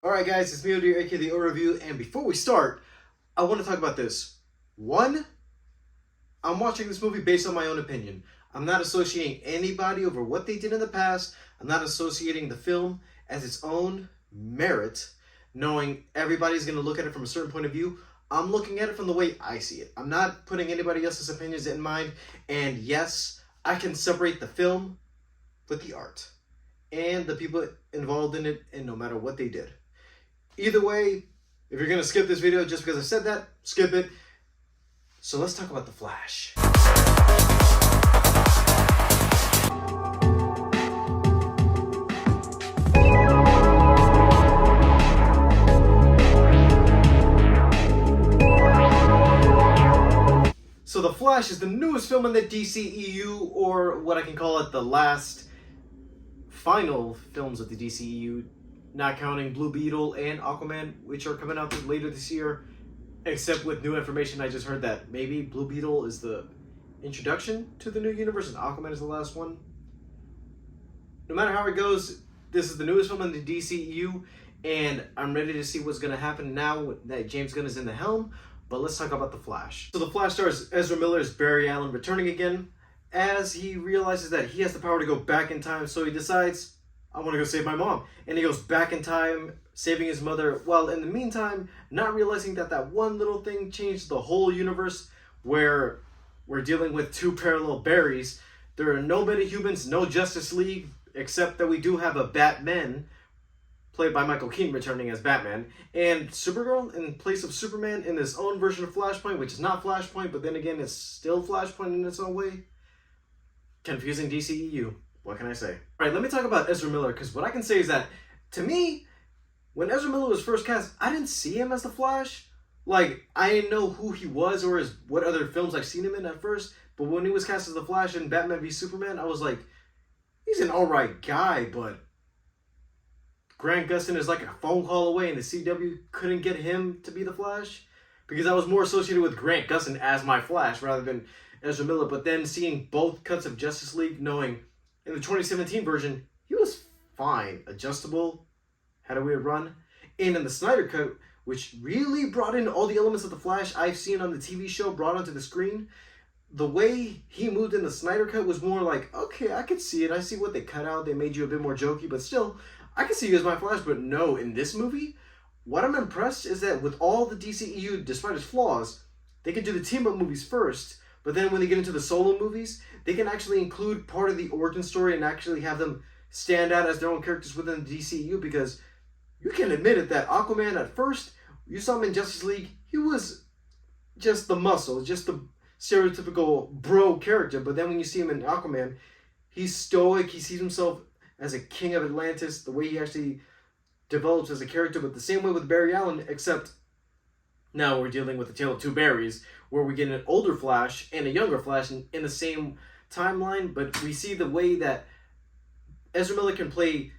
Alright guys, it's me, Odir, aka The O Review, and before we start, I want to talk about this. One, I'm watching this movie based on my own opinion. I'm not associating anybody over what they did in the past. I'm not associating the film as its own merit, knowing everybody's going to look at it from a certain point of view. I'm looking at it from the way I see it. I'm not putting anybody else's opinions in mind, and yes, I can separate the film with the art and the people involved in it, and no matter what they did. Either way, if you're going to skip this video just because I said that, skip it. So let's talk about The Flash. So The Flash is the newest film in the DCEU, or what I can call it, the last final films of the DCEU, not counting Blue Beetle and Aquaman, which are coming out later this year, except with new information. I just heard that maybe Blue Beetle is the introduction to the new universe and Aquaman is the last one. No matter how it goes, this is the newest film in the DCEU, and I'm ready to see what's going to happen now that James Gunn is in the helm. But let's talk about The Flash. So The Flash stars Ezra Miller as Barry Allen returning again as he realizes that he has the power to go back in time, so he decides, I want to go save my mom. And he goes back in time, saving his mother, while in the meantime, not realizing that that one little thing changed the whole universe, where we're dealing with two parallel Barrys. There are no metahumans, no Justice League, except that we do have a Batman, played by Michael Keaton, returning as Batman, and Supergirl in place of Superman in his own version of Flashpoint, which is not Flashpoint, but then again, it's still Flashpoint in its own way. Confusing DCEU. What can I say? Alright, let me talk about Ezra Miller, because what I can say is that, to me, when Ezra Miller was first cast, I didn't see him as the Flash. Like, I didn't know who he was or what other films I've seen him in at first, but when he was cast as the Flash in Batman v Superman, I was like, he's an alright guy, but Grant Gustin is like a phone call away, and the CW couldn't get him to be the Flash, because I was more associated with Grant Gustin as my Flash rather than Ezra Miller. But then seeing both cuts of Justice League, knowing in the 2017 version, he was fine, adjustable, had a weird run. And in the Snyder Cut, which really brought in all the elements of the Flash I've seen on the TV show brought onto the screen, the way he moved in the Snyder Cut was more like, okay, I could see it. I see what they cut out. They made you a bit more jokey, but still, I can see you as my Flash. But no, in this movie, what I'm impressed is that with all the DCEU, despite its flaws, they can do the team-up movies first, but then when they get into the solo movies, they can actually include part of the origin story and actually have them stand out as their own characters within the DCEU, because you can admit it that Aquaman, at first, you saw him in Justice League, he was just the muscle, just the stereotypical bro character, but then when you see him in Aquaman, he's stoic, he sees himself as a king of Atlantis, the way he actually develops as a character. But the same way with Barry Allen, except now we're dealing with the tale of two Barrys, where we get an older Flash and a younger Flash in the same timeline, but we see the way that Ezra Miller can play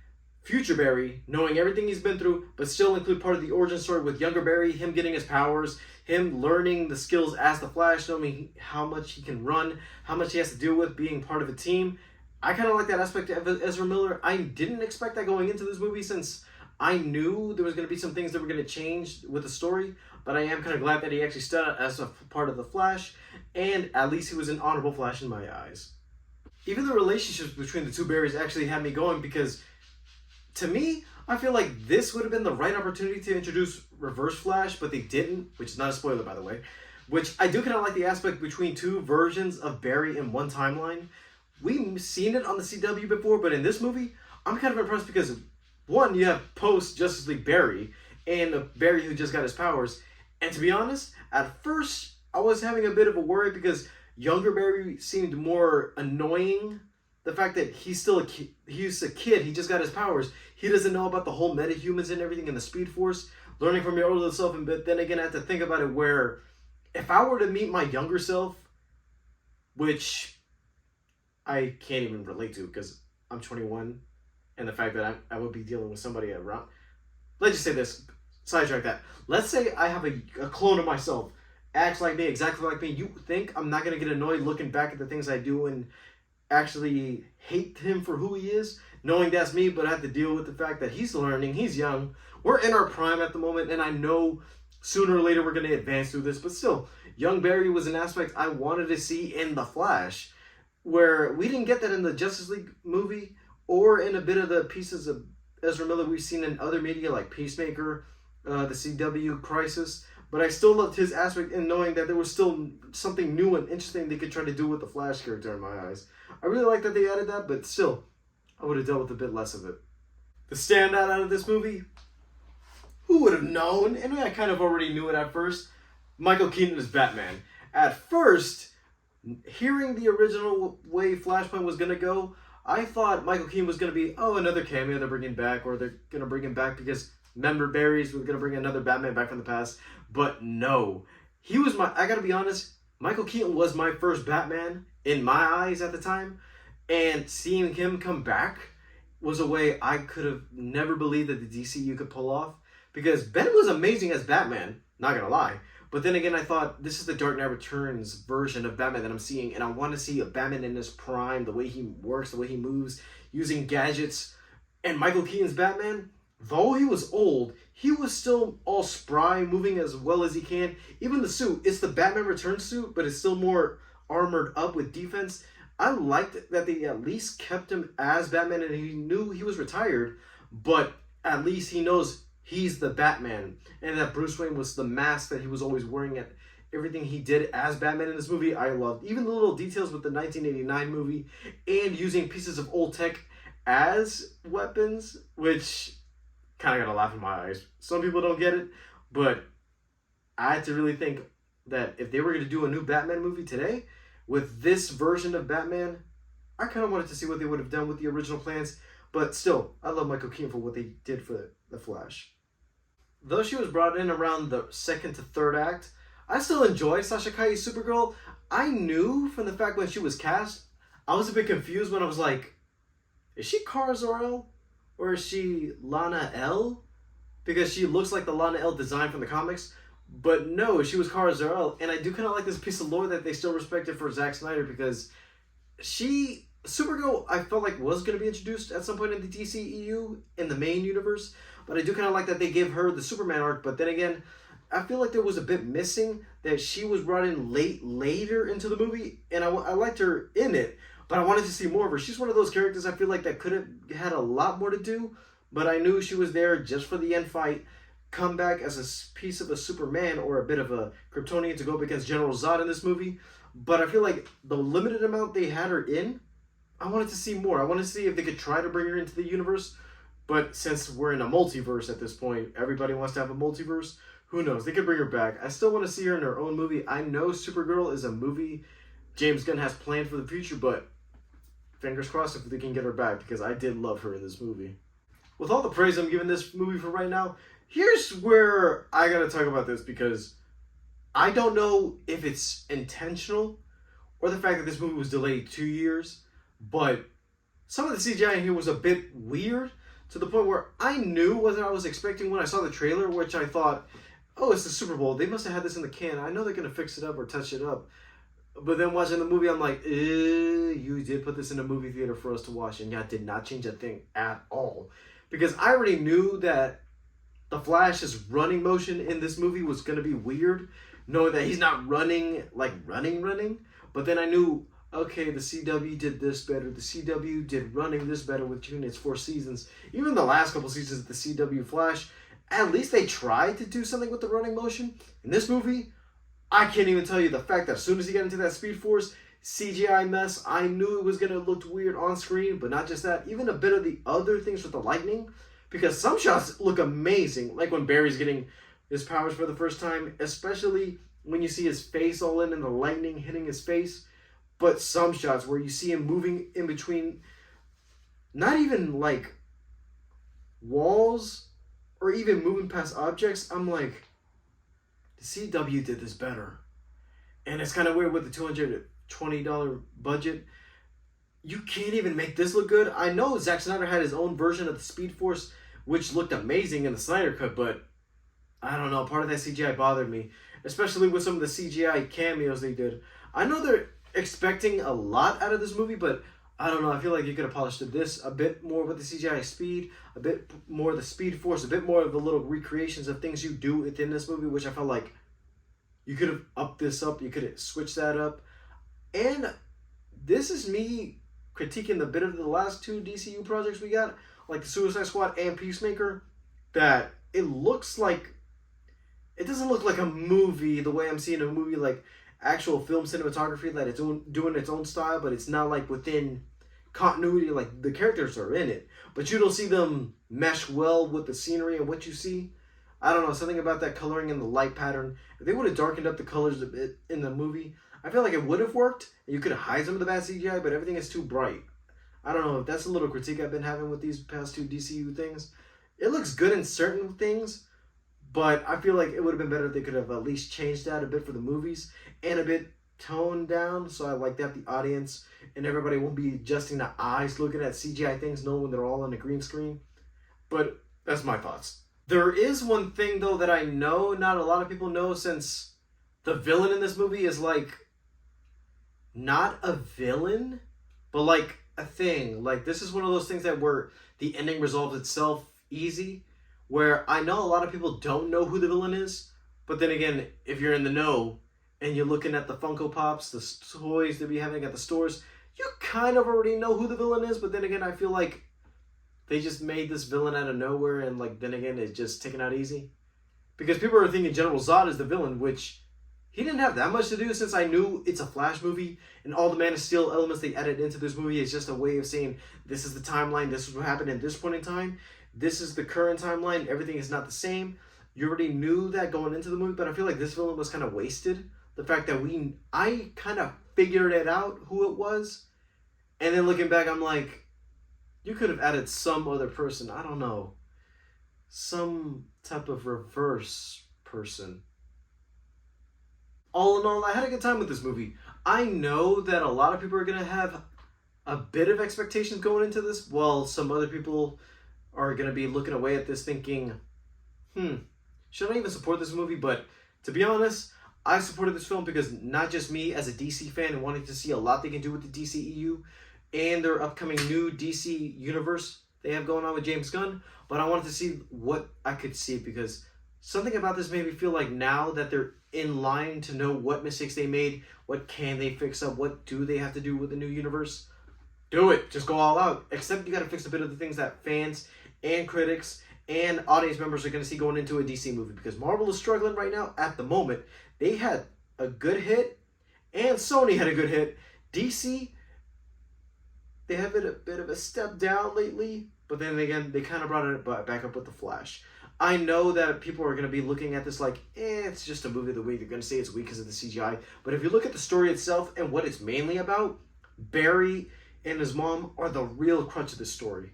future Barry, knowing everything he's been through, but still include part of the origin story with younger Barry, him getting his powers, him learning the skills as the Flash, knowing how much he can run, how much he has to deal with being part of a team. I kind of like that aspect of Ezra Miller. I didn't expect that going into this movie, since I knew there was going to be some things that were going to change with the story, but I am kind of glad that he actually stood out as a part of the Flash, and at least he was an honorable Flash in my eyes. Even the relationships between the two Barrys actually had me going, because to me, I feel like this would have been the right opportunity to introduce Reverse Flash, but they didn't, which is not a spoiler, by the way. Which I do kind of like the aspect between two versions of Barry in one timeline. We've seen it on the CW before, but in this movie, I'm kind of impressed because, one, you have post-Justice League Barry, and a Barry who just got his powers. And to be honest, at first, I was having a bit of a worry because younger Barry seemed more annoying. The fact that he's still he's a kid, he just got his powers. He doesn't know about the whole metahumans and everything and the Speed Force, learning from your older self. But then again, I have to think about it where if I were to meet my younger self, which I can't even relate to because I'm 21, and the fact that I would be dealing with somebody around. Let's just say this, sidetrack that. Let's say I have a clone of myself, acts like me, exactly like me. You think I'm not going to get annoyed looking back at the things I do and actually hate him for who he is? knowing that's me, but I have to deal with the fact that he's learning, he's young. We're in our prime at the moment, and I know sooner or later we're going to advance through this, but still, young Barry was an aspect I wanted to see in The Flash, where we didn't get that in the Justice League movie or in a bit of the pieces of Ezra Miller we've seen in other media like Peacemaker, the CW Crisis. But I still loved his aspect in knowing that there was still something new and interesting they could try to do with the Flash character in my eyes. I really like that they added that, but still, I would have dealt with a bit less of it. The standout out of this movie, who would have known? And I kind of already knew it at first. Michael Keaton as Batman. At first, hearing the original way Flashpoint was going to go, I thought Michael Keaton was going to be, another cameo they're bringing back, or they're going to bring him back because member Barry's was going to bring another Batman back from the past. But no. I got to be honest, Michael Keaton was my first Batman in my eyes at the time. And seeing him come back was a way I could have never believed that the DCEU could pull off. Because Ben was amazing as Batman, not going to lie. But then again, I thought, this is the Dark Knight Returns version of Batman that I'm seeing, and I want to see a Batman in his prime, the way he works, the way he moves, using gadgets. And Michael Keaton's Batman, though he was old, he was still all spry, moving as well as he can. Even the suit, it's the Batman Returns suit, but it's still more armored up with defense. I liked that they at least kept him as Batman, and he knew he was retired, but at least he knows he's the Batman, and that Bruce Wayne was the mask that he was always wearing at everything he did as Batman in this movie. I loved even the little details with the 1989 movie and using pieces of old tech as weapons, which kind of got a laugh in my eyes. Some people don't get it, but I had to really think that if they were going to do a new Batman movie today with this version of Batman, I kind of wanted to see what they would have done with the original plans. But still, I love Michael Keaton for what they did for The Flash. Though she was brought in around the second to third act, I still enjoy Sasha Calle's Supergirl. I knew from the fact when she was cast, I was a bit confused when I was like, is she Kara Zor-El? Or is she Lana El? Because she looks like the Lana El design from the comics. But no, she was Kara Zor-El. And I do kind of like this piece of lore that they still respected for Zack Snyder, because Supergirl, I felt like was going to be introduced at some point in the DCEU in the main universe, but I do kind of like that they gave her the Superman arc. But then again, I feel like there was a bit missing, that she was brought in later into the movie, and I liked her in it, but I wanted to see more of her. She's one of those characters I feel like that could have had a lot more to do, but I knew she was there just for the end fight, come back as a piece of a Superman or a bit of a Kryptonian to go up against General Zod in this movie. But I feel like the limited amount they had her in, I wanted to see more. I wanted to see if they could try to bring her into the universe. But since we're in a multiverse at this point, everybody wants to have a multiverse. Who knows? They could bring her back. I still want to see her in her own movie. I know Supergirl is a movie James Gunn has planned for the future, but fingers crossed if they can get her back, because I did love her in this movie. With all the praise I'm giving this movie for right now, here's where I gotta talk about this, because I don't know if it's intentional or the fact that this movie was delayed 2 years, but some of the CGI in here was a bit weird, to the point where I knew what I was expecting when I saw the trailer, which I thought, oh, it's the Super Bowl. They must have had this in the can. I know they're going to fix it up or touch it up. But then watching the movie, I'm like, you did put this in a movie theater for us to watch, and y'all did not change a thing at all. Because I already knew that the Flash's running motion in this movie was going to be weird, knowing that he's not running, like running. But then I knew, okay, the CW did this better. The CW did running this better within its 4 seasons. Even the last couple seasons of the CW Flash, at least they tried to do something with the running motion. In this movie, I can't even tell you the fact that as soon as he got into that Speed Force CGI mess, I knew it was going to look weird on screen. But not just that, even a bit of the other things with the lightning. Because some shots look amazing, like when Barry's getting his powers for the first time, especially when you see his face all in and the lightning hitting his face. But some shots where you see him moving in between, not even like walls or even moving past objects, I'm like, the CW did this better. And it's kind of weird with the $220 budget. You can't even make this look good. I know Zack Snyder had his own version of the Speed Force, which looked amazing in the Snyder Cut, but I don't know, part of that CGI bothered me, especially with some of the CGI cameos they did. I know they're expecting a lot out of this movie, but I don't know. I feel like you could have polished this a bit more with the CGI speed, a bit more of the speed force, a bit more of the little recreations of things you do within this movie, which I felt like you could have upped this up. You could have switched that up. And this is me critiquing the bit of the last two DCU projects we got, like the Suicide Squad and Peacemaker, that it looks like, it doesn't look like a movie the way I'm seeing a movie, like actual film cinematography, that it's doing its own style, but it's not like within continuity. Like the characters are in it, but you don't see them mesh well with the scenery and what you see. I don't know, something about that coloring and the light pattern. If they would have darkened up the colors a bit in the movie, I feel like it would have worked. You could hide some of the bad CGI, but everything is too bright. I don't know, if that's a little critique I've been having with these past two DCU things. It looks good in certain things, but I feel like it would have been better if they could have at least changed that a bit for the movies and a bit toned down, so I like that the audience and everybody won't be adjusting their eyes looking at CGI things knowing they're all on a green screen. But that's my thoughts. There is one thing though that I know not a lot of people know, since the villain in this movie is like not a villain, but like a thing. Like this is one of those things that where the ending resolves itself easy, where I know a lot of people don't know who the villain is, but then again, if you're in the know and you're looking at the Funko Pops, the toys they'll be having at the stores, you kind of already know who the villain is. But then again, I feel like they just made this villain out of nowhere, and like then again, it's just taken out easy. Because people are thinking General Zod is the villain, which he didn't have that much to do, since I knew it's a Flash movie, and all the Man of Steel elements they added into this movie is just a way of saying, this is the timeline, this is what happened at this point in time, this is the current timeline, everything is not the same. You already knew that going into the movie, but I feel like this villain was kind of wasted. The fact that I kind of figured it out who it was, and then looking back, I'm like, you could have added some other person, I don't know, some type of reverse person. All in all, I had a good time with this movie. I know that a lot of people are going to have a bit of expectations going into this, while some other people are going to be looking away at this thinking, should I even support this movie? But to be honest, I supported this film because not just me as a DC fan and wanting to see a lot they can do with the DCEU and their upcoming new DC universe they have going on with James Gunn, but I wanted to see what I could see, because something about this made me feel like now that they're in line to know what mistakes they made, what can they fix up, what do they have to do with the new universe, do it. Just go all out. Except you got to fix a bit of the things that fans and critics and audience members are going to see going into a DC movie, because Marvel is struggling right now at the moment. They had a good hit, and Sony had a good hit. DC, they have been a bit of a step down lately, but then again, they kind of brought it back up with The Flash. I know that people are going to be looking at this like, it's just a movie of the week. They're going to say it's weak because of the CGI. But if you look at the story itself and what it's mainly about, Barry and his mom are the real crutch of the story.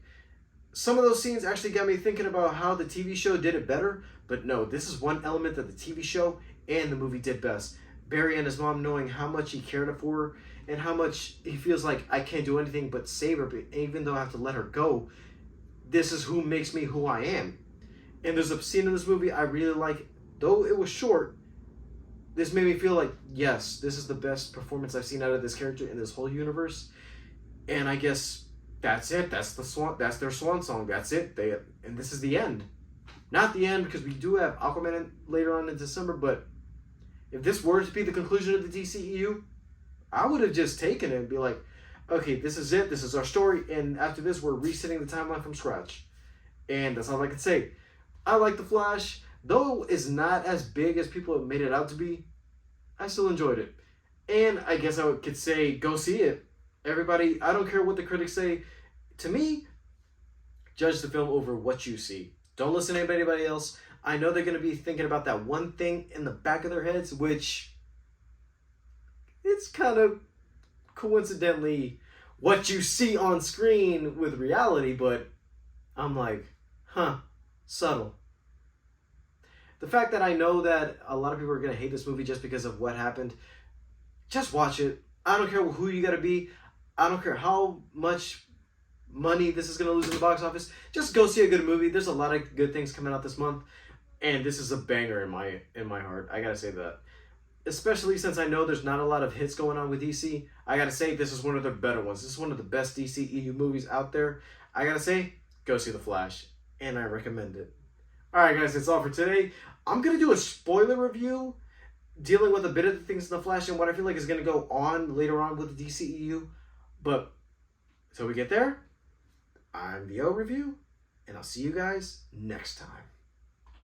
Some of those scenes actually got me thinking about how the TV show did it better. But no, this is one element that the TV show and the movie did best. Barry and his mom knowing how much he cared for her and how much he feels like, I can't do anything but save her. But even though I have to let her go, this is who makes me who I am. And there's a scene in this movie I really like. Though it was short, this made me feel like, yes, this is the best performance I've seen out of this character in this whole universe. And I guess that's it. That's their swan song. That's it. And this is the end. Not the end, because we do have Aquaman later on in December, but if this were to be the conclusion of the DCEU, I would have just taken it and be like, okay, this is it. This is our story. And after this, we're resetting the timeline from scratch. And that's all I can say. I like The Flash. Though it's not as big as people have made it out to be, I still enjoyed it. And I guess I could say, go see it. Everybody, I don't care what the critics say. To me, judge the film over what you see. Don't listen to anybody else. I know they're going to be thinking about that one thing in the back of their heads, which it's kind of coincidentally what you see on screen with reality, but I'm like, subtle. The fact that I know that a lot of people are going to hate this movie just because of what happened, just watch it. I don't care who you got to be. I don't care how much money this is going to lose in the box office. Just go see a good movie. There's a lot of good things coming out this month, and this is a banger in my heart. I got to say that. especially since I know there's not a lot of hits going on with DC. I gotta say, this is one of their better ones. This is one of the best DCEU movies out there. I gotta say, go see The Flash, and I recommend it. Alright guys, that's all for today. I'm gonna do a spoiler review dealing with a bit of the things in The Flash and what I feel like is gonna go on later on with the DCEU. But until we get there, I'm the O Review, and I'll see you guys next time.